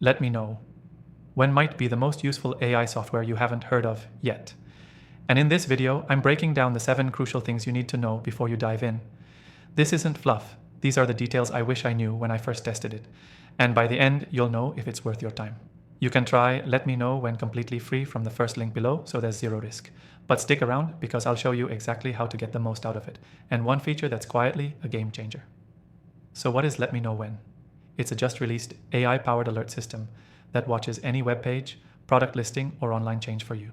Let me know. When might be the most useful AI software you haven't heard of yet? And in this video, I'm breaking down the 7 crucial things you need to know before you dive in. This isn't fluff. These are the details I wish I knew when I first tested it. And by the end, you'll know if it's worth your time. You can try Let Me Know when completely free from the first link below, so there's zero risk. But stick around because I'll show you exactly how to get the most out of it, and one feature that's quietly a game changer. So what is Let Me Know When? It's a just released AI-powered alert system that watches any web page, product listing, or online change for you.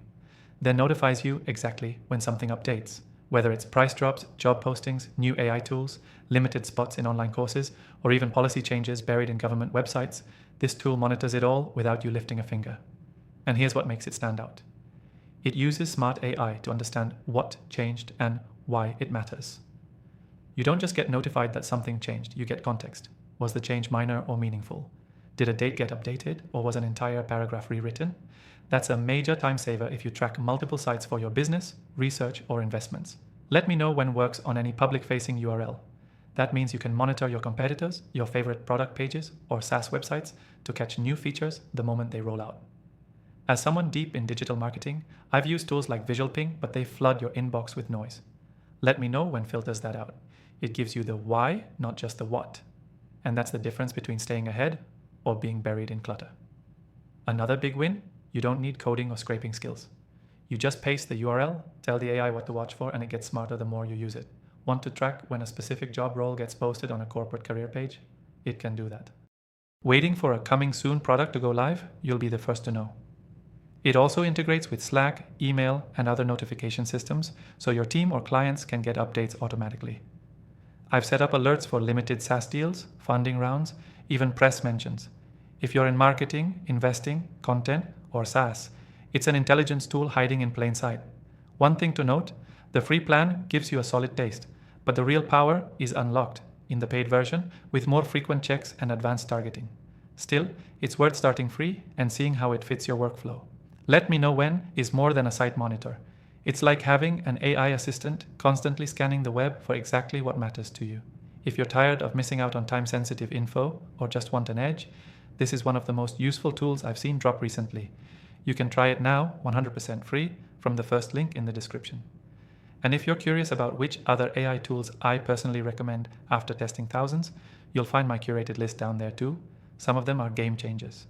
Then notifies you exactly when something updates, whether it's price drops, job postings, new AI tools, limited spots in online courses, or even policy changes buried in government websites. This tool monitors it all without you lifting a finger. And here's what makes it stand out. It uses smart AI to understand what changed and why it matters. You don't just get notified that something changed, you get context. Was the change minor or meaningful? Did a date get updated, or was an entire paragraph rewritten? That's a major time saver if you track multiple sites for your business, research, or investments. Let Me Know When works on any public-facing URL. That means you can monitor your competitors, your favorite product pages, or SaaS websites to catch new features the moment they roll out. As someone deep in digital marketing, I've used tools like Visual Ping, but they flood your inbox with noise. Let Me Know When filters that out. It gives you the why, not just the what. And that's the difference between staying ahead or being buried in clutter. Another big win, you don't need coding or scraping skills. You just paste the URL, tell the AI what to watch for, and it gets smarter the more you use it. Want to track when a specific job role gets posted on a corporate career page? It can do that. Waiting for a coming soon product to go live? You'll be the first to know. It also integrates with Slack, email, and other notification systems, so your team or clients can get updates automatically. I've set up alerts for limited SaaS deals, funding rounds, even press mentions. If you're in marketing, investing, content, or SaaS, it's an intelligence tool hiding in plain sight. One thing to note, the free plan gives you a solid taste, but the real power is unlocked in the paid version with more frequent checks and advanced targeting. Still, it's worth starting free and seeing how it fits your workflow. Let Me Know When is more than a site monitor. It's like having an AI assistant constantly scanning the web for exactly what matters to you. If you're tired of missing out on time-sensitive info or just want an edge, this is one of the most useful tools I've seen drop recently. You can try it now 100% free from the first link in the description. And if you're curious about which other AI tools I personally recommend after testing thousands, you'll find my curated list down there too. Some of them are game changers.